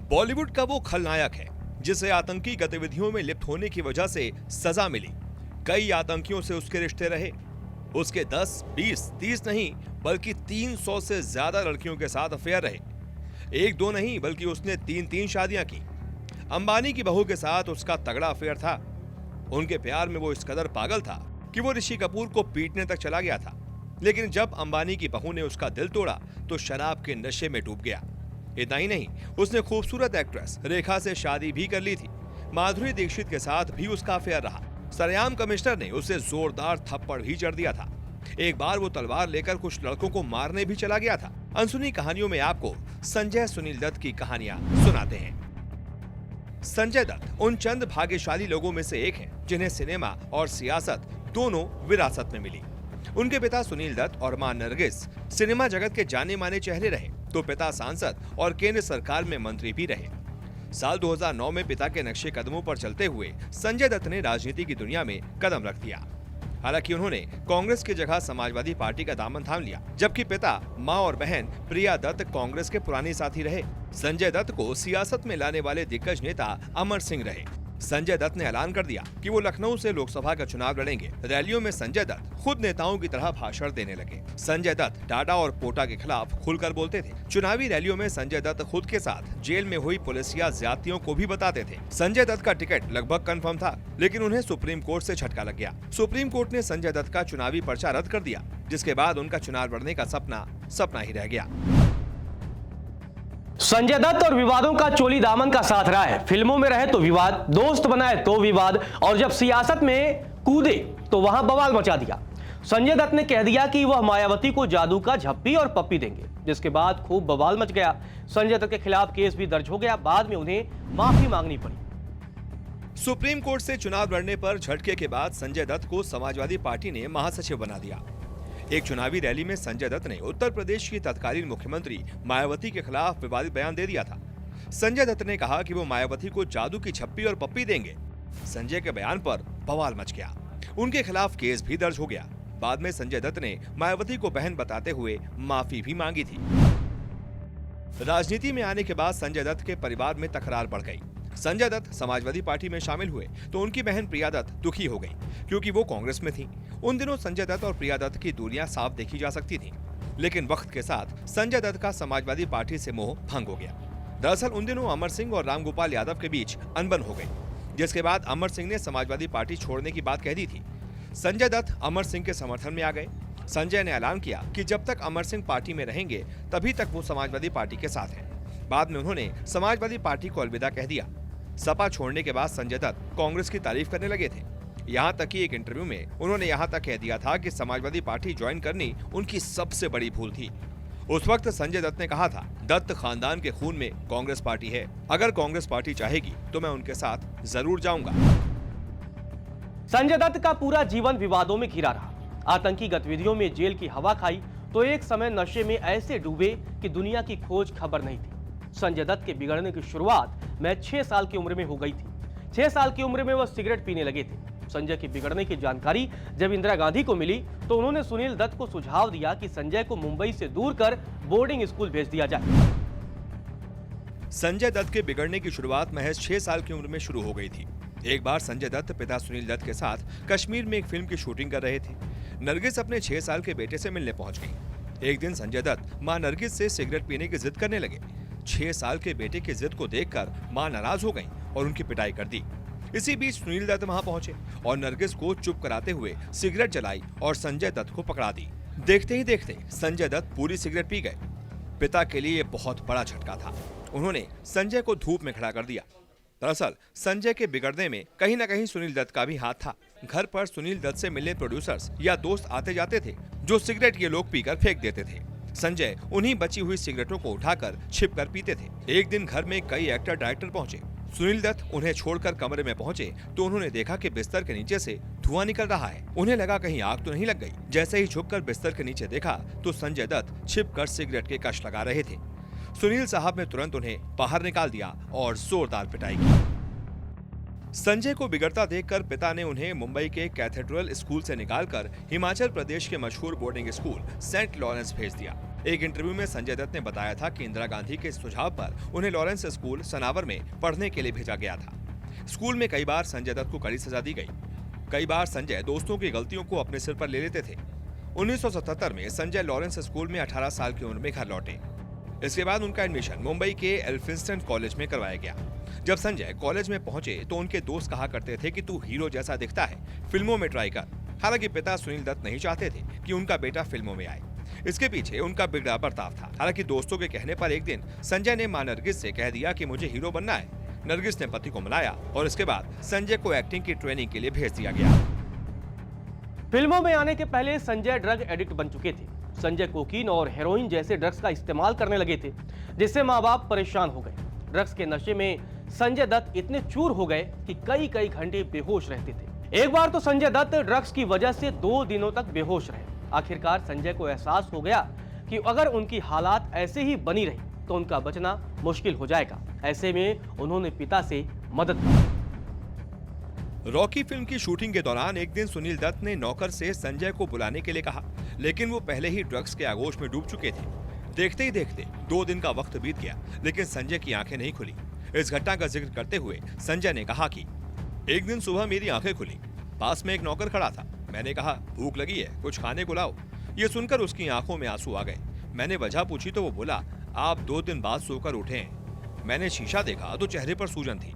बॉलीवुड का वो खलनायक है जिसे आतंकी गतिविधियों में लिप्त होने की वजह से सजा मिली। कई आतंकियों से उसके रिश्ते रहे। उसके 10, 20, 30 नहीं बल्कि 300 से ज्यादा लड़कियों के साथ अफेयर रहे। एक दो नहीं बल्कि उसने 3-3 शादियां की। अंबानी की बहू के साथ उसका तगड़ा अफेयर था। उनके प्यार में वो इस कदर पागल था कि वो ऋषि कपूर को पीटने तक चला गया था। लेकिन जब अंबानी की बहू ने उसका दिल तोड़ा तो शराब के नशे में डूब गया। इतना ही नहीं, उसने खूबसूरत एक्ट्रेस रेखा से शादी भी कर ली थी। माधुरी दीक्षित के साथ भी उसका अफेयर रहा। सरेआम कमिश्नर ने उसे जोरदार थप्पड़ भी जड़ दिया था। एक बार वो तलवार लेकर कुछ लड़कों को मारने भी चला गया था। अनसुनी कहानियों में आपको संजय सुनील दत्त की कहानियां सुनाते हैं। संजय दत्त उन चंद भाग्यशाली लोगों में से एक हैं जिन्हें सिनेमा और सियासत दोनों विरासत में मिली। उनके पिता सुनील दत्त और मां नरगिस सिनेमा जगत के जाने माने चेहरे रहे, तो पिता सांसद और केंद्र सरकार में मंत्री भी रहे। साल 2009 में पिता के नक्शे कदमों पर चलते हुए संजय दत्त ने राजनीति की दुनिया में कदम रख दिया। हालांकि उन्होंने कांग्रेस की जगह समाजवादी पार्टी का दामन थाम लिया, जबकि पिता, मां और बहन प्रिया दत्त कांग्रेस के पुराने साथी रहे। संजय दत्त को सियासत में लाने वाले दिग्गज नेता अमर सिंह रहे। संजय दत्त ने ऐलान कर दिया कि वो लखनऊ से लोकसभा का चुनाव लड़ेंगे। रैलियों में संजय दत्त खुद नेताओं की तरह भाषण देने लगे। संजय दत्त टाटा और पोटा के खिलाफ खुलकर बोलते थे। चुनावी रैलियों में संजय दत्त खुद के साथ जेल में हुई पुलिसिया ज्यादतियों को भी बताते थे। संजय दत्त का टिकट लगभग कंफर्म था, लेकिन उन्हें सुप्रीम कोर्ट से झटका लग गया। सुप्रीम कोर्ट ने संजय दत्त का चुनावी पर्चा रद्द कर दिया, जिसके बाद उनका चुनाव लड़ने का सपना ही रह गया। संजय दत्त और विवादों का चोली दामन का साथ रहा है। फिल्मों में रहे तो विवाद, दोस्त बनाए तो विवाद, और जब सियासत में कूदे तो वहां बवाल मचा दिया। संजय दत्त ने कह दिया कि वह मायावती को जादू का झप्पी और पप्पी देंगे, जिसके बाद खूब बवाल मच गया। संजय दत्त के खिलाफ केस भी दर्ज हो गया। बाद में उन्हें माफी मांगनी पड़ी। सुप्रीम कोर्ट से चुनाव लड़ने पर झटके के बाद संजय दत्त को समाजवादी पार्टी ने महासचिव बना दिया। एक चुनावी रैली में संजय दत्त ने उत्तर प्रदेश की तत्कालीन मुख्यमंत्री मायावती के खिलाफ विवादित बयान दे दिया था। संजय दत्त ने कहा कि वो मायावती को जादू की झप्पी और पप्पी देंगे। संजय के बयान पर बवाल मच गया। उनके खिलाफ केस भी दर्ज हो गया। बाद में संजय दत्त ने मायावती को बहन बताते हुए माफी भी मांगी थी। राजनीति में आने के बाद संजय दत्त के परिवार में तकरार बढ़ गई। संजय दत्त समाजवादी पार्टी में शामिल हुए तो उनकी बहन प्रिया दत्त दुखी हो गई, क्योंकि वो कांग्रेस में थी। उन दिनों संजय दत्त और प्रिया दत्त की दूरियां साफ देखी जा सकती थीं। लेकिन वक्त के साथ संजय दत्त का समाजवादी पार्टी से मोह भंग हो गया। दरअसल उन दिनों अमर सिंह और रामगोपाल यादव के बीच अनबन हो गई, जिसके बाद अमर सिंह ने समाजवादी पार्टी छोड़ने की बात कह दी थी। संजय दत्त अमर सिंह के समर्थन में आ गए। संजय ने ऐलान किया कि जब तक अमर सिंह पार्टी में रहेंगे तभी तक वो समाजवादी पार्टी के साथ हैं। बाद में उन्होंने समाजवादी पार्टी को अलविदा कह दिया। सपा छोड़ने के बाद संजय दत्त कांग्रेस की तारीफ करने लगे थे। यहाँ तक कि एक इंटरव्यू में उन्होंने यहाँ तक कह दिया था कि समाजवादी पार्टी ज्वाइन करनी उनकी सबसे बड़ी भूल थी। उस वक्त संजय दत्त ने कहा था, दत्त खानदान के खून में कांग्रेस पार्टी है। अगर कांग्रेस पार्टी चाहेगी तो मैं उनके साथ जरूर जाऊंगा। संजय दत्त का पूरा जीवन विवादों में घिरा रहा। आतंकी गतिविधियों में जेल की हवा खाई तो एक समय नशे में ऐसे डूबे कि दुनिया की खोज खबर नहीं थी। संजय दत्त के बिगड़ने की शुरुआत मैं 6 साल की उम्र में हो गई थी। 6 साल की उम्र में वह सिगरेट पीने लगे थे। संजय के बिगड़ने की जानकारी जब इंदिरा गांधी को मिली तो उन्होंने सुनील दत्त को सुझाव दिया कि संजय को मुंबई से दूर कर बोर्डिंग स्कूल भेज दिया जाए। संजय दत्त के बिगड़ने की शुरुआत महज 6 साल की उम्र में शुरू हो गई थी। एक बार संजय दत्त पिता सुनील दत्त के साथ कश्मीर में एक फिल्म की शूटिंग कर रहे थे। नरगिस अपने 6 साल के बेटे से मिलने पहुंच गई। एक दिन संजय दत्त मां नरगिस से सिगरेट पीने की जिद करने लगे। 6 साल के बेटे की जिद को देखकर मां नाराज हो गईं और उनकी पिटाई कर दी। इसी बीच सुनील दत्त वहां पहुंचे और नरगिस को चुप कराते हुए सिगरेट जलाई और संजय दत्त को पकड़ा दी। देखते ही देखते संजय दत्त पूरी सिगरेट पी गए। पिता के लिए ये बहुत बड़ा झटका था। उन्होंने संजय को धूप में खड़ा कर दिया। दरअसल संजय के बिगड़ने में कहीं न कहीं सुनील दत्त का भी हाथ था। घर पर सुनील दत्त से मिलने प्रोड्यूसर्स या दोस्त आते जाते थे, जो सिगरेट ये लोग पीकर फेंक देते थे। संजय उन्हीं बची हुई सिगरेटों को उठाकर छिपकर पीते थे। एक दिन घर में कई एक्टर डायरेक्टर पहुंचे। सुनील दत्त उन्हें छोड़कर कमरे में पहुंचे तो उन्होंने देखा कि बिस्तर के नीचे से धुआं निकल रहा है। उन्हें लगा कहीं आग तो नहीं लग गई। जैसे ही झुककर बिस्तर के नीचे देखा तो संजय दत्त छिपकर सिगरेट के कश लगा रहे थे। सुनील साहब ने तुरंत उन्हें बाहर निकाल दिया और जोरदार पिटाई की। संजय को बिगड़ता देखकर पिता ने उन्हें मुंबई के कैथेड्रल स्कूल से निकालकर हिमाचल प्रदेश के मशहूर बोर्डिंग स्कूल सेंट लॉरेंस भेज दिया। एक इंटरव्यू में संजय दत्त ने बताया था कि इंदिरा गांधी के सुझाव पर उन्हें लॉरेंस स्कूल सनावर में पढ़ने के लिए भेजा गया था। स्कूल में कई बार संजय दत्त को कड़ी सजा दी गई। कई बार संजय दोस्तों की गलतियों को अपने सिर पर ले लेते थे। 1977 में संजय लॉरेंस स्कूल में 18 साल की उम्र में घर लौटे। इसके बाद उनका एडमिशन मुंबई के एल्फिंस्टन कॉलेज में करवाया गया। जब संजय कॉलेज में पहुंचे तो उनके दोस्त कहा करते थे कि तू हीरो जैसा दिखता है, फिल्मों में ट्राई कर। हालांकि पिता सुनील दत्त नहीं चाहते थे कि उनका बेटा फिल्मों में आए। इसके पीछे उनका बिगड़ा बर्ताव था। हालांकि दोस्तों के कहने पर एक दिन संजय ने मां नरगिस से कह दिया कि मुझे हीरो बनना है। नरगिस ने पति को मनाया और इसके बाद संजय को एक्टिंग की ट्रेनिंग के लिए भेज दिया गया। फिल्मों में आने के पहले संजय ड्रग एडिक्ट बन चुके थे। संजय कोकीन और हेरोइन जैसे ड्रग्स का इस्तेमाल करने लगे थे, जिससे माँ बाप परेशान हो गए। ड्रग्स के नशे में संजय दत्त इतने चूर हो गए कि कई कई घंटे बेहोश रहते थे। एक बार तो संजय दत्त ड्रग्स की वजह से 2 दिनों तक बेहोश रहे। आखिरकार संजय को एहसास हो गया कि अगर उनकी हालात ऐसे ही बनी रही तो उनका बचना मुश्किल हो जाएगा। ऐसे में उन्होंने पिता से मदद मांगी। रॉकी फिल्म की शूटिंग के दौरान एक दिन सुनील दत्त ने नौकर से संजय को बुलाने के लिए कहा, लेकिन वो पहले ही ड्रग्स के आगोश में डूब चुके थे। देखते ही देखते 2 दिन का वक्त बीत गया, लेकिन संजय की आंखें नहीं खुली। इस घटना का जिक्र करते हुए संजय ने कहा कि एक दिन सुबह मेरी आंखें खुली, पास में एक नौकर खड़ा था। मैंने कहा, भूख लगी है, कुछ खाने को लाओ। ये सुनकर उसकी आंखों में आंसू आ गए। मैंने वजह पूछी तो वो बोला, आप 2 दिन बाद सोकर उठे हैं। मैंने शीशा देखा तो चेहरे पर सूजन थी,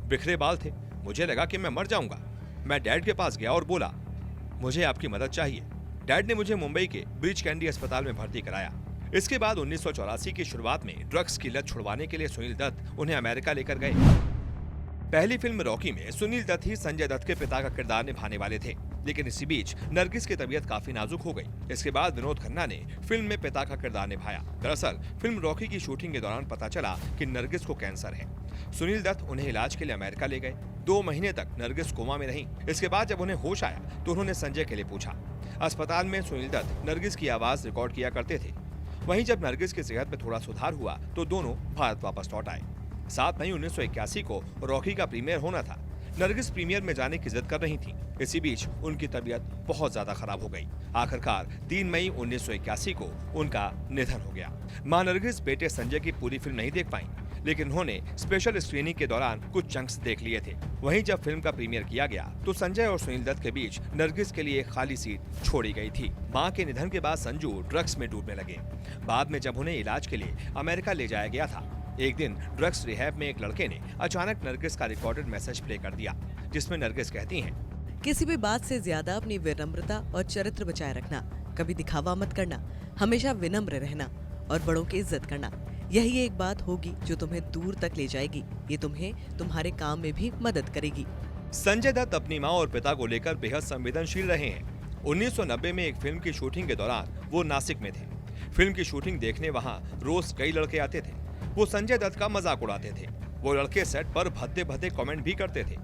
बिखरे बाल थे। मुझे लगा कि मैं मर जाऊंगा। मैं डैड के पास गया और बोला, मुझे आपकी मदद चाहिए। डैड ने मुझे मुंबई के ब्रीच कैंडी अस्पताल में भर्ती कराया। इसके बाद 1984 की शुरुआत में ड्रग्स की लत छुड़वाने के लिए सुनील दत्त उन्हें अमेरिका लेकर गए। पहली फिल्म रॉकी में सुनील दत्त ही संजय दत्त के पिता का किरदार निभाने वाले थे, लेकिन इसी बीच नरगिस की तबीयत काफी नाजुक हो गई। इसके बाद विनोद खन्ना ने फिल्म में पिता का किरदार निभाया। दरअसल फिल्म रॉकी की शूटिंग के दौरान पता चला कि नरगिस को कैंसर है। सुनील दत्त उन्हें इलाज के लिए अमेरिका ले गए। 2 महीने तक नरगिस कोमा में रहीं। इसके बाद जब उन्हें होश आया तो उन्होंने संजय के लिए पूछा। अस्पताल में सुनील दत्त नरगिस की आवाज रिकॉर्ड किया करते थे। वहीं जब नरगिस की सेहत में थोड़ा सुधार हुआ तो दोनों भारत वापस लौट आए। 7 मई 1981 को रॉकी का प्रीमियर होना था। नरगिस प्रीमियर में जाने की जिद कर रही थी। इसी बीच उनकी तबीयत बहुत ज्यादा खराब हो गई। आखिरकार 3 मई 1981 को उनका निधन हो गया। मां नरगिस बेटे संजय की पूरी फिल्म नहीं देख पाई, लेकिन उन्होंने स्पेशल स्क्रीनिंग के दौरान कुछ चंक्स देख लिए थे। वहीं जब फिल्म का प्रीमियर किया गया तो संजय और सुनील दत्त के बीच नरगिस के लिए एक खाली सीट छोड़ी गई थी। मां के निधन के बाद संजू ड्रग्स में डूबने लगे। बाद में जब उन्हें इलाज के लिए अमेरिका ले जाया गया था, एक दिन ड्रग्स रिहैब में एक लड़के ने अचानक नरगिस का रिकॉर्डेड मैसेज प्ले कर दिया, जिसमें नरगिस कहती हैं, किसी भी बात से ज्यादा अपनी विनम्रता और चरित्र बचाए रखना, कभी दिखावा मत करना, हमेशा विनम्र रहना और बड़ों की इज्जत करना। यही एक बात होगी जो तुम्हें दूर तक ले जाएगी। ये तुम्हें तुम्हारे काम में भी मदद करेगी। संजय दत्त अपनी मां और पिता को लेकर बेहद संवेदनशील रहे हैं। 1990 में एक फिल्म की शूटिंग के दौरान वो नासिक में थे। फिल्म की शूटिंग देखने वहां रोज कई लड़के आते थे। वो संजय दत्त का मजाक उड़ाते थे। वो लड़के सेट पर भद्दे भद्दे कमेंट भी करते थे।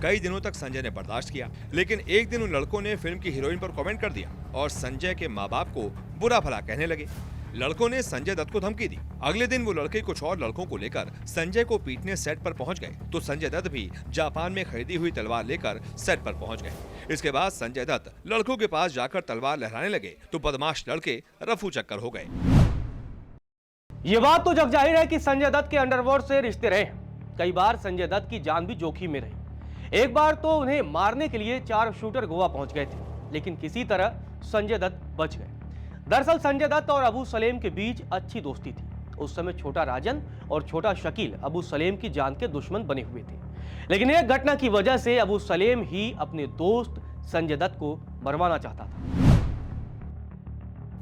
कई दिनों तक संजय ने बर्दाश्त किया, लेकिन एक दिन उन लड़कों ने फिल्म की हीरोइन पर कमेंट कर दिया और संजय के माँ बाप को बुरा भला कहने लगे। लड़कों ने संजय दत्त को धमकी दी। अगले दिन वो लड़के कुछ और लड़कों को लेकर संजय को पीटने सेट पर पहुंच गए, तो संजय दत्त भी जापान में खरीदी हुई तलवार लेकर सेट पर पहुंच गए। इसके बाद संजय दत्त लड़कों के पास जाकर तलवार लहराने लगे तो बदमाश लड़के रफू चक्कर हो गए। ये बात तो जग जाहिर है कि संजय दत्त के अंडरवर्ल्ड से रिश्ते रहे। कई बार संजय दत्त की जान भी जोखिम में रही। एक बार तो उन्हें मारने के लिए 4 शूटर गोवा पहुंच गए थे, लेकिन किसी तरह संजय दत्त बच गए। दरअसल संजय दत्त और अबू सलेम के बीच अच्छी दोस्ती थी। उस समय छोटा राजन और छोटा शकील अबू सलेम की जान के दुश्मन बने हुए थे, लेकिन एक घटना की वजह से अबू सलेम ही अपने दोस्त संजय दत्त को मरवाना चाहता था।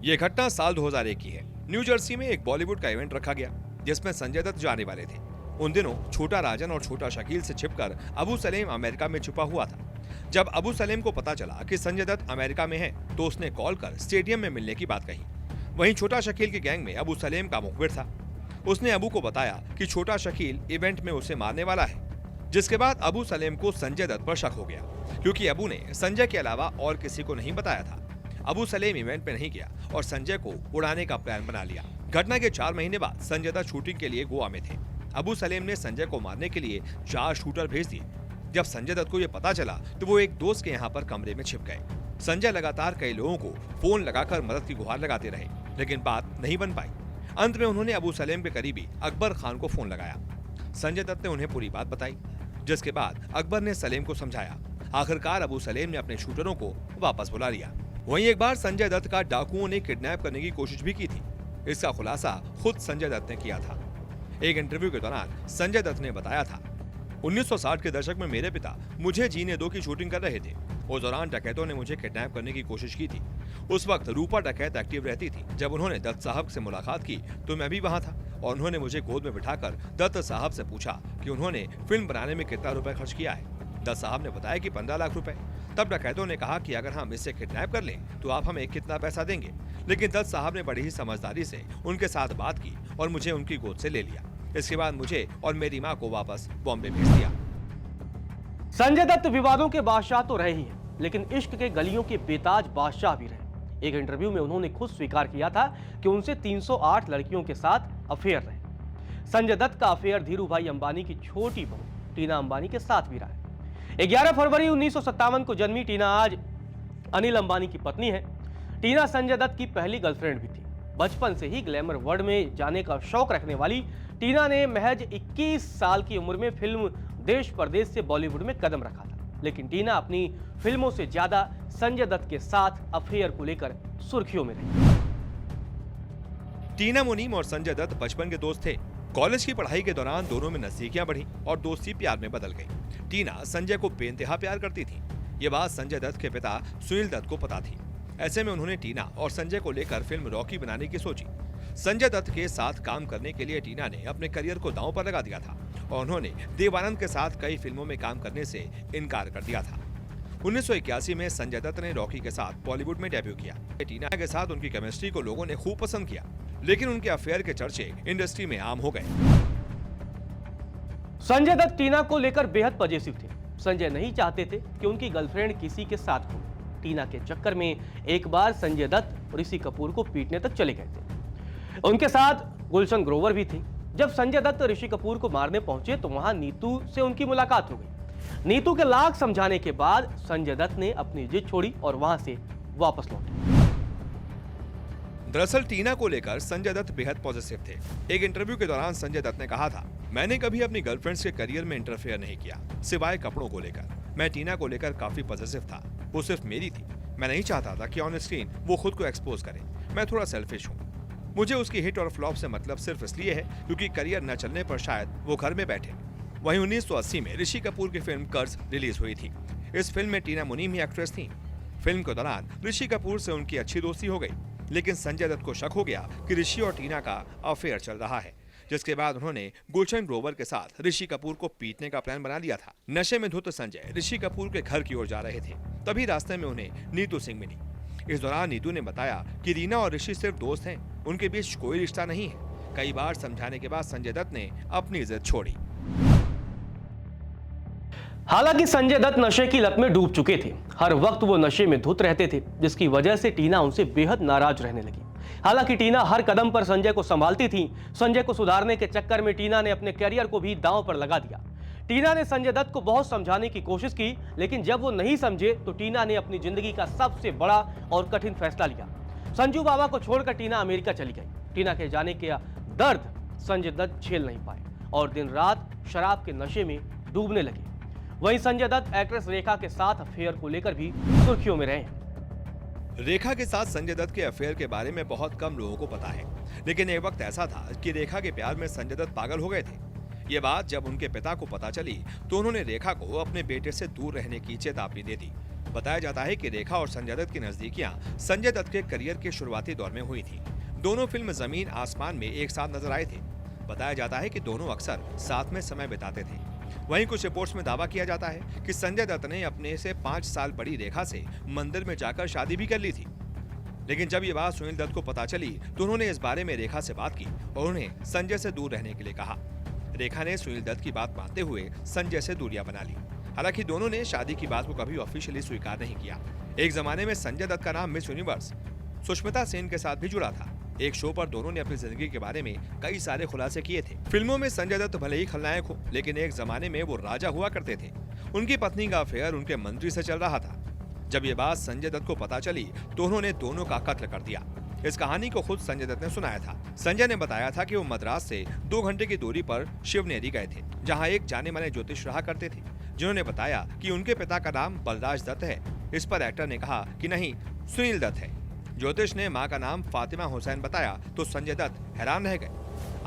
ये घटना साल 2001 की है। न्यू जर्सी में एक बॉलीवुड का इवेंट रखा गया जिसमें संजय दत्त जाने वाले थे। उन दिनों छोटा राजन और छोटा शकील से छिपकर अबू सलेम अमेरिका में छुपा हुआ था। जब अबू सलेम को पता चला कि संजय दत्त अमेरिका में है तो उसने कॉल कर स्टेडियम में मिलने की बात कही। वहीं छोटा शकील के गैंग में अबू सलेम का मुखबिर था। उसने अबू को बताया कि छोटा शकील इवेंट में उसे मारने वाला है, जिसके बाद अबू सलेम को संजय दत्त पर शक हो गया, क्योंकि अबू ने संजय के अलावा और किसी को नहीं बताया था। अबू सलेम इवेंट में नहीं गया और संजय को उड़ाने का प्लान बना लिया। घटना के 4 महीने बाद संजय दत्त शूटिंग के लिए गोवा में थे। अबू सलेम ने संजय को मारने के लिए 4 शूटर भेज दिए। जब संजय दत्त को यह पता चला तो वो एक दोस्त के यहाँ पर कमरे में छिप गए। संजय लगातार कई लोगों को फोन लगाकर मदद की गुहार लगाते रहे, लेकिन बात नहीं बन पाई। अंत में उन्होंने अबू सलेम के करीबी अकबर खान को फोन लगाया। संजय दत्त ने उन्हें पूरी बात बताई, जिसके बाद अकबर ने सलेम को समझाया। आखिरकार अबू सलेम ने अपने शूटरों को वापस बुला लिया। वहीं एक बार संजय दत्त का डाकुओं ने किडनैप करने की कोशिश भी की थी। इसका खुलासा खुद संजय दत्त ने किया था। एक इंटरव्यू के दौरान संजय दत्त ने बताया था, 1960 के दशक में मेरे पिता मुझे जीने दो की शूटिंग कर रहे थे। उस दौरान डकैतों ने मुझे किडनैप करने की कोशिश की थी। उस वक्त रूपा डकैत एक्टिव रहती थी। जब उन्होंने दत्त साहब से मुलाकात की तो मैं भी वहां था और उन्होंने मुझे गोद में बिठाकर दत्त साहब से पूछा कि उन्होंने फिल्म बनाने में कितना रुपए खर्च किया है। दत्त साहब ने बताया कि 15 लाख रुपए। तब डकैतों ने कहा कि अगर हम इससे किडनैप कर लें तो आप हमें कितना पैसा देंगे। लेकिन दत्त साहब ने बड़ी ही समझदारी से उनके साथ बात की और मुझे उनकी गोद से ले लिया। इसके बाद मुझे और मेरी माँ को वापस बॉम्बे भेज दिया। संजय दत्त विवादों के बादशाह तो रहे ही हैं, लेकिन इश्क के गलियों के बेताज बादशाह भी रहे। एक इंटरव्यू में उन्होंने खुद स्वीकार किया था कि उनसे 308 लड़कियों के साथ अफेयर रहे। संजय दत्त का अफेयर धीरूभाई अंबानी की छोटी बहू टीना अंबानी के साथ भी रहा है। 11 फरवरी 1957 को जन्मी टीना आज अनिल अंबानी की पत्नी है। टीना संजय दत्त की पहली गर्लफ्रेंड भी थी। बचपन से ही ग्लैमर वर्ल्ड में जाने का शौक रखने वाली टीना ने महज 21 साल की उम्र में फिल्म देश परदेश से बॉलीवुड में कदम रखा था। लेकिन टीना अपनी फिल्मों से ज्यादा संजय दत्त के साथ अफेयर को लेकर सुर्खियों में रही। टीना मुनीम और संजय दत्त बचपन के दोस्त थे। कॉलेज की पढ़ाई के दौरान दोनों में नजदीकियां बढ़ी और दोस्ती प्यार में बदल गई। टीना संजय को बेइंतहा प्यार करती थी। ये बात संजय दत्त के पिता सुनील दत्त को पता थी। ऐसे में उन्होंने टीना और संजय को लेकर फिल्म रॉकी बनाने की सोची। संजय दत्त के साथ काम करने के लिए टीना ने अपने करियर को दांव पर लगा दिया था और उन्होंने देवानंद के साथ कई फिल्मों में काम करने से इनकार कर दिया था। 1981 में संजय दत्त ने रॉकी के साथ बॉलीवुड में डेब्यू किया। टीना के साथ उनकी केमिस्ट्री को लोगों ने खूब पसंद किया, लेकिन उनके अफेयर के चर्चे इंडस्ट्री में आम हो गए। संजय दत्त टीना को लेकर बेहद पजेसिव थे। संजय नहीं चाहते थे कि उनकी गर्लफ्रेंड किसी के साथ हो। टीना के चक्कर में एक बार संजय दत्त ऋषि कपूर को पीटने तक चले गए थे। उनके साथ गुलशन ग्रोवर भी थी। जब संजय दत्त ऋषि कपूर को मारने पहुंचे तो वहां नीतू से उनकी मुलाकात हो गई। नीतू के लाख समझाने के बाद संजय दत्त ने अपनी जिद छोड़ी और वहां से वापस लौटे। दरअसल टीना को लेकर संजय दत्त बेहद पॉजिटिव थे। एक इंटरव्यू के दौरान संजय दत्त ने कहा था, मैंने कभी अपनी गर्लफ्रेंड्स के करियर में इंटरफेयर नहीं किया, सिवाय कपड़ों को लेकर। मैं टीना को लेकर काफी पॉजिटिव था। वो सिर्फ मेरी थी। मैं नहीं चाहता था कि ऑन स्क्रीन वो खुद को एक्सपोज करे। मैं थोड़ा सेल्फिश हूँ। मुझे उसकी हिट और फ्लॉप से मतलब सिर्फ इसलिए है क्योंकि करियर न चलने पर शायद वो घर में बैठे। वहीं 1980 में ऋषि कपूर की फिल्म कर्ज रिलीज हुई थी। इस फिल्म में टीना मुनीम ही एक्ट्रेस थी। फिल्म के दौरान ऋषि कपूर से उनकी अच्छी दोस्ती हो गई, लेकिन संजय दत्त को शक हो गया कि ऋषि और टीना का अफेयर चल रहा है, जिसके बाद उन्होंने गुलशन ग्रोवर के साथ ऋषि कपूर को पीटने का प्लान बना लिया था। नशे में धुत संजय ऋषि कपूर के घर की ओर जा रहे थे, तभी रास्ते में उन्हें नीतू सिंह मिली। इस दौरान नीतू ने बताया कि रीना और ऋषि सिर्फ दोस्त हैं, उनके बीच कोई रिश्ता नहीं है। कई बार समझाने के बाद संजय दत्त ने अपनी इज्जत छोड़ी। हालांकि संजय दत्त नशे की लत में डूब चुके थे। हर वक्त वो नशे में धुत रहते थे, जिसकी वजह से टीना उनसे बेहद नाराज रहने लगी। हालांकि टीना हर कदम पर संजय को संभालती थी। संजय को सुधारने के चक्कर में टीना ने अपने करियर को भी दांव पर लगा दिया। टीना ने संजय दत्त को बहुत समझाने की कोशिश की, लेकिन जब वो नहीं समझे तो टीना ने अपनी जिंदगी का सबसे बड़ा और कठिन फैसला लिया। संजू बाबा को छोड़कर टीना अमेरिका चली गई। टीना के जाने का दर्द संजय दत्त झेल नहीं पाए और दिन रात शराब के नशे में डूबने लगे। वहीं संजय दत्त एक्ट्रेस रेखा के साथ अफेयर को लेकर भी सुर्खियों में रहे हैं। रेखा के साथ संजय दत्त के अफेयर के बारे में बहुत कम लोगों को पता है, लेकिन एक वक्त ऐसा था कि रेखा के प्यार में संजय दत्त पागल हो गए थे। ये बात जब उनके पिता को पता चली तो उन्होंने रेखा को अपने बेटे से दूर रहने की चेतावनी दे दी। बताया जाता है कि रेखा और संजय दत्त की नजदीकियां संजय दत्त के करियर के शुरुआती दौर में हुई थी। दोनों फिल्म जमीन आसमान में एक साथ नजर आए थे। बताया जाता है कि दोनों अक्सर साथ में समय बिताते थे। वहीं कुछ रिपोर्ट्स में दावा किया जाता है कि संजय दत्त ने अपने से 5 साल बड़ी रेखा से मंदिर में जाकर शादी भी कर ली थी। लेकिन जब ये बात सुनील दत्त को पता चली तो उन्होंने इस बारे में रेखा से बात की और उन्हें संजय से दूर रहने के लिए कहा। रेखा ने सुनील दत्त की बात मानते हुए संजय से दूरियां बना ली। हालांकि दोनों ने शादी की बात को कभी ऑफिशियली स्वीकार नहीं किया। एक जमाने में संजय दत्त का नाम मिस यूनिवर्स सुष्मिता सेन के साथ भी जुड़ा था। एक शो पर दोनों ने अपनी जिंदगी के बारे में कई सारे खुलासे किए थे। फिल्मों में संजय दत्त भले ही खलनायक हो, लेकिन एक जमाने में वो राजा हुआ करते थे। उनकी पत्नी का अफेयर उनके मंत्री से चल रहा था। जब ये बात संजय दत्त को पता चली तो उन्होंने दोनों का कत्ल कर दिया। इस कहानी को खुद संजय दत्त ने सुनाया था। संजय ने बताया था कि वो मद्रास से 2 घंटे की दूरी पर शिवनेरी गए थे, जहाँ एक जाने माने ज्योतिष रहा करते थे, जिन्होंने बताया कि उनके पिता का नाम बलराज दत्त है। इस पर एक्टर ने कहा कि नहीं, सुनील दत्त है। ज्योतिष ने मां का नाम फातिमा हुसैन बताया तो संजय दत्त हैरान रह गए।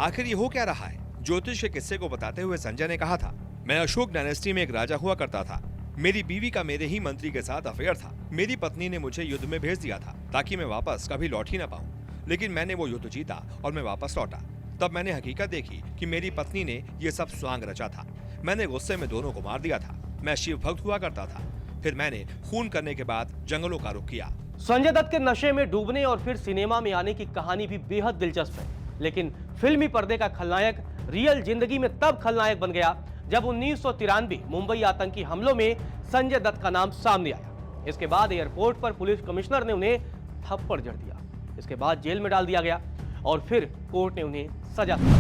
आखिर ये हो क्या रहा है? ज्योतिष के किस्से को बताते हुए संजय ने कहा था, मैं अशोक डायनेस्टी में एक राजा हुआ करता था। मेरी बीवी का मेरे ही मंत्री के साथ अफेयर था। मेरी पत्नी ने मुझे युद्ध में भेज दिया था ताकि मैं वापस कभी लौट ही न पाऊं। लेकिन मैंने वो युद्ध जीता और मैं वापस लौटा। तब मैंने हकीकत देखी कि मेरी पत्नी ने ये सब स्वांग रचा था। मैंने गुस्से में दोनों को मार दिया था। मैं शिव भक्त हुआ करता था। फिर मैंने खून करने के बाद जंगलों का रुख किया। संजय दत्त के नशे में डूबने और फिर सिनेमा में आने की कहानी भी बेहद दिलचस्प है, लेकिन फिल्मी पर्दे का खलनायक रियल जिंदगी में तब खलनायक बन गया जब 1993 मुंबई आतंकी हमलों में संजय दत्त का नाम सामने आया। इसके बाद एयरपोर्ट पर पुलिस कमिश्नर ने उन्हें थप्पड़ जड़ दिया। इसके बाद जेल में डाल दिया गया और फिर कोर्ट ने उन्हें सजा दी।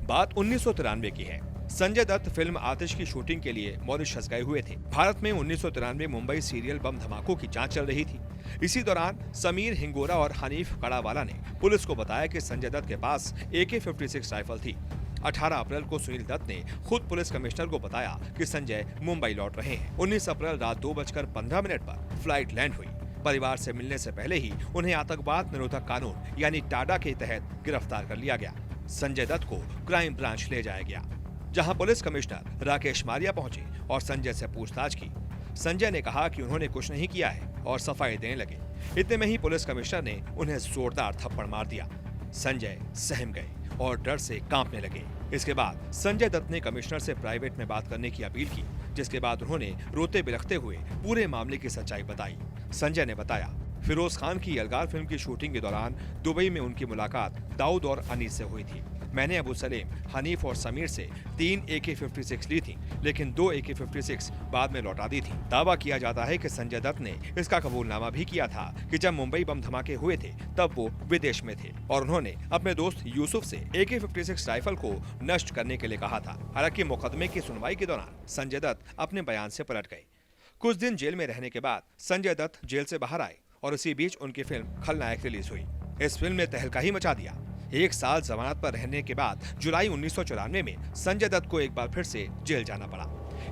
बात 1993 की है। संजय दत्त फिल्म आतिश की शूटिंग के लिए मॉरिशस गए हुए थे। भारत में 1993 मुंबई सीरियल बम धमाकों की जांच चल रही थी। इसी दौरान समीर हिंगोरा और हनीफ कड़ावाला ने पुलिस को बताया कि संजय दत्त के पास AK-47 राइफल थी। 18 अप्रैल को सुनील दत्त ने खुद पुलिस कमिश्नर को बताया कि संजय मुंबई लौट रहे हैं। 19 अप्रैल रात 2:15 पर फ्लाइट लैंड हुई। परिवार से मिलने से पहले ही उन्हें आतंकवाद निरोधक कानून यानी टाडा के तहत गिरफ्तार कर लिया गया। संजय दत्त को क्राइम ब्रांच ले जाया गया, जहां पुलिस कमिश्नर राकेश मारिया पहुंचे और संजय से पूछताछ की। संजय ने कहा कि उन्होंने कुछ नहीं किया है और सफाई देने लगे। इतने में ही पुलिस कमिश्नर ने उन्हें जोरदार थप्पड़ मार दिया। संजय सहम गए और डर से कांपने लगे। इसके बाद संजय दत्त ने कमिश्नर से प्राइवेट में बात करने की अपील की, जिसके बाद उन्होंने रोते बिलखते हुए पूरे मामले की सच्चाई बताई। संजय ने बताया, फिरोज खान की यलगार फिल्म की शूटिंग के दौरान दुबई में उनकी मुलाकात दाऊद और अनीस से हुई थी। मैंने अबू सलेम, हनीफ और समीर से 3 AK-47 ली थी, लेकिन 2 AK-47 बाद में लौटा दी थी। दावा किया जाता है कि संजय दत्त ने इसका कबूलनामा भी किया था कि जब मुंबई बम धमाके हुए थे तब वो विदेश में थे और उन्होंने अपने दोस्त यूसुफ से AK-47 राइफल को नष्ट करने के लिए कहा था। हालांकि मुकदमे की सुनवाई के दौरान संजय दत्त अपने बयान से पलट गए। कुछ दिन जेल में रहने के बाद संजय दत्त जेल से बाहर आए और इसी बीच उनकी फिल्म खलनायक रिलीज हुई। इस फिल्म ने तहलका ही मचा दिया। 1 साल जमानत पर रहने के बाद जुलाई 1994 में संजय दत्त को एक बार फिर से जेल जाना पड़ा।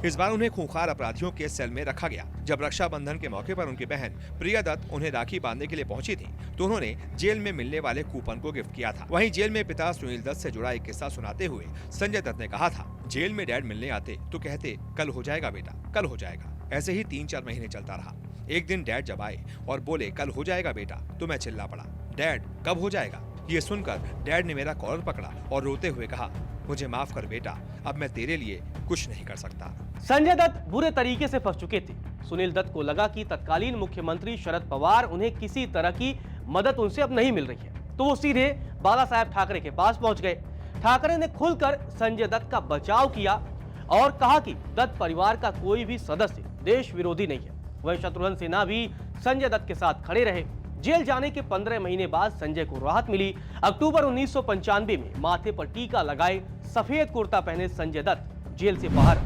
इस बार उन्हें खूंखार अपराधियों के सेल में रखा गया। जब रक्षाबंधन के मौके पर उनकी बहन प्रिया दत्त उन्हें राखी बांधने के लिए पहुंची थी तो उन्होंने जेल में मिलने वाले कूपन को गिफ्ट किया था। वहीं जेल में पिता सुनील दत्त से जुड़ा एक किस्सा सुनाते हुए संजय दत्त ने कहा था, जेल में डैड मिलने आते तो कहते कल हो जाएगा बेटा, कल हो जाएगा। ऐसे ही 3-4 महीने चलता रहा। एक दिन डैड जब आए और बोले कल हो जाएगा बेटा, तो मैं चिल्ला पड़ा, डैड कब हो जाएगा? ये सुनकर डैड ने मेरा कॉलर पकड़ा और रोते हुए कहा, मुझे माफ कर बेटा, अब मैं तेरे लिए कुछ नहीं कर सकता। संजय दत्त बुरे तरीके से फंस चुके थे। सुनील दत्त को लगा कि तत्कालीन मुख्यमंत्री शरद पवार उन्हें किसी तरह की मदद उनसे अब नहीं मिल रही है, तो वो सीधे बाला साहेब ठाकरे के पास पहुंच गए। ठाकरे ने खुलकर संजय दत्त का बचाव किया और कहा कि दत्त परिवार का कोई भी सदस्य देश विरोधी नहीं है। वहीं शत्रुघ्न सिन्हा भी संजय दत्त के साथ खड़े रहे। जेल जाने के 15 महीने बाद संजय को राहत मिली। अक्टूबर 1995 में माथे पर टीका लगाए सफेद कुर्ता पहने संजय दत्त जेल से बाहर।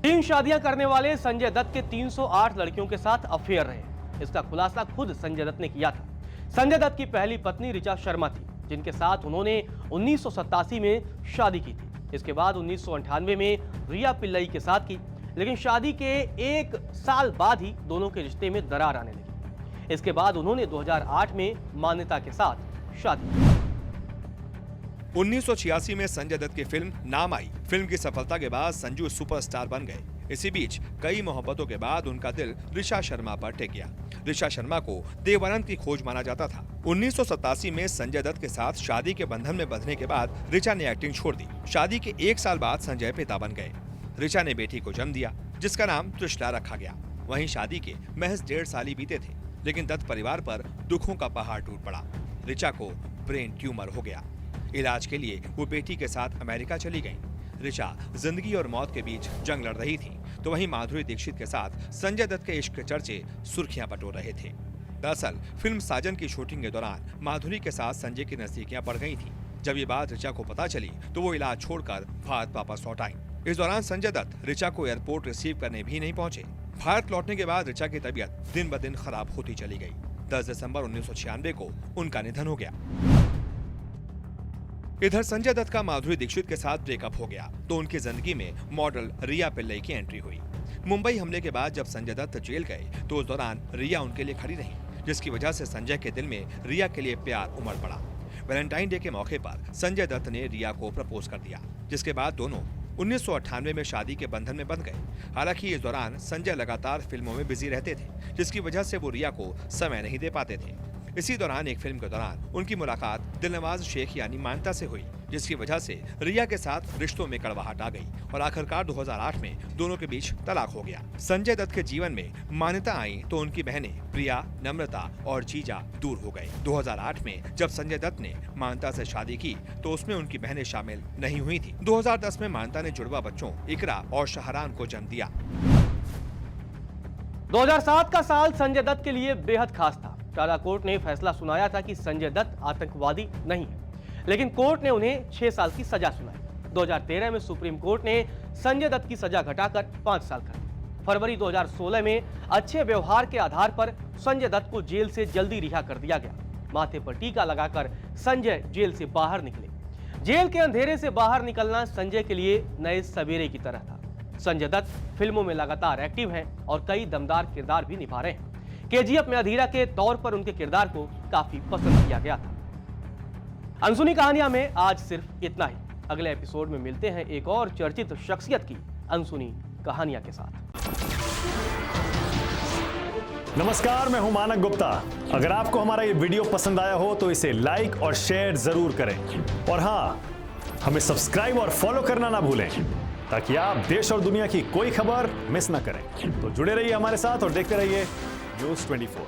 3 शादियां करने वाले संजय दत्त के 308 लड़कियों के साथ अफेयर रहे। इसका खुलासा खुद संजय दत्त ने किया था। संजय दत्त की पहली पत्नी ऋचा शर्मा थी, जिनके साथ उन्होंने 1987 में शादी की थी। इसके बाद 1998 में रिया पिल्लई के साथ की, लेकिन शादी के 1 साल बाद ही दोनों के रिश्ते में दरार आने लगी। इसके बाद उन्होंने 2008 में मान्यता के साथ शादी की। 1986 में संजय दत्त की फिल्म नाम आई। फिल्म की सफलता के बाद संजू सुपरस्टार बन गए। इसी बीच कई मोहब्बतों के बाद उनका दिल ऋचा शर्मा पर टिक गया। ऋचा शर्मा को देवानंद की खोज माना जाता था। 1987 में संजय दत्त के साथ शादी के बंधन में बंधने के बाद ऋचा ने एक्टिंग छोड़ दी। शादी के 1 साल बाद संजय पिता बन गए। ऋचा ने बेटी को जन्म दिया, जिसका नाम त्रिशला रखा गया। वहीं शादी के महज 1.5 साल ही बीते थे, लेकिन दत्त परिवार पर दुखों का पहाड़ टूट पड़ा। ऋचा को ब्रेन ट्यूमर हो गया। इलाज के लिए वो बेटी के साथ अमेरिका चली गईं। ऋचा जिंदगी और मौत के बीच जंग लड़ रही थी, तो वहीं माधुरी दीक्षित के साथ संजय दत्त के इश्क के चर्चे सुर्खियां बटोर रहे थे। दरअसल फिल्म साजन की शूटिंग के दौरान माधुरी के साथ संजय की नजदीकियां बढ़ गई थी। जब ये बात ऋचा को पता चली तो वो इलाज छोड़कर भारत वापस लौट आई। इस दौरान संजय दत्त ऋचा को एयरपोर्ट रिसीव करने भी नहीं पहुंचे। भारत लौटने के बाद ऋचा की तबीयत दिन ब दिन खराब होती चली गई। 10 दिसंबर 1996 को उनका निधन हो गया। इधर संजय दत्त का माधुरी दीक्षित के साथ ब्रेकअप हो गया तो उनकी जिंदगी में मॉडल रिया पिल्लई की एंट्री हुई। मुंबई हमले के बाद जब संजय दत्त जेल गए तो उस दौरान रिया उनके लिए खड़ी रही, जिसकी वजह से संजय के दिल में रिया के लिए प्यार उमड़ पड़ा। वैलेंटाइन डे के मौके पर संजय दत्त ने रिया को प्रपोज कर दिया, जिसके बाद दोनों 1998 में शादी के बंधन में बंध गए। हालांकि इस दौरान संजय लगातार फिल्मों में बिजी रहते थे, जिसकी वजह से वो रिया को समय नहीं दे पाते थे। इसी दौरान एक फिल्म के दौरान उनकी मुलाकात दिलनवाज शेख यानी मानता से हुई, जिसकी वजह से रिया के साथ रिश्तों में कड़वाहट आ गई और आखिरकार 2008 में दोनों के बीच तलाक हो गया। संजय दत्त के जीवन में मान्यता आई तो उनकी बहनें प्रिया, नम्रता और जीजा दूर हो गए। 2008 में जब संजय दत्त ने मान्यता से शादी की तो उसमें उनकी बहनें शामिल नहीं हुई थी। 2010 में मान्यता ने जुड़वा बच्चों इकरा और शाहरान को जन्म दिया। 2007 का साल संजय दत्त के लिए बेहद खास था। टाडा कोर्ट ने फैसला सुनाया था कि संजय दत्त आतंकवादी नहीं है, लेकिन कोर्ट ने उन्हें 6 साल की सजा सुनाई। 2013 में सुप्रीम कोर्ट ने संजय दत्त की सजा घटाकर 5 साल कर दी। फरवरी 2016 में अच्छे व्यवहार के आधार पर संजय दत्त को जेल से जल्दी रिहा कर दिया गया। माथे पर टीका लगाकर संजय जेल से बाहर निकले। जेल के अंधेरे से बाहर निकलना संजय के लिए नए सवेरे की तरह था। संजय दत्त फिल्मों में लगातार एक्टिव हैं और कई दमदार किरदार भी निभा रहे हैं। केजीएफ में अधीरा के तौर पर उनके किरदार को काफी पसंद किया गया था। अनसुनी कहानियां में आज सिर्फ इतना ही। अगले एपिसोड में मिलते हैं एक और चर्चित शख्सियत की अनसुनी कहानियां के साथ। नमस्कार, मैं हूं मानक गुप्ता। अगर आपको हमारा ये वीडियो पसंद आया हो तो इसे लाइक और शेयर जरूर करें और हाँ, हमें सब्सक्राइब और फॉलो करना ना भूलें ताकि आप देश और दुनिया की कोई खबर मिस ना करें। तो जुड़े रहिए हमारे साथ और देखते रहिए न्यूज़ 24।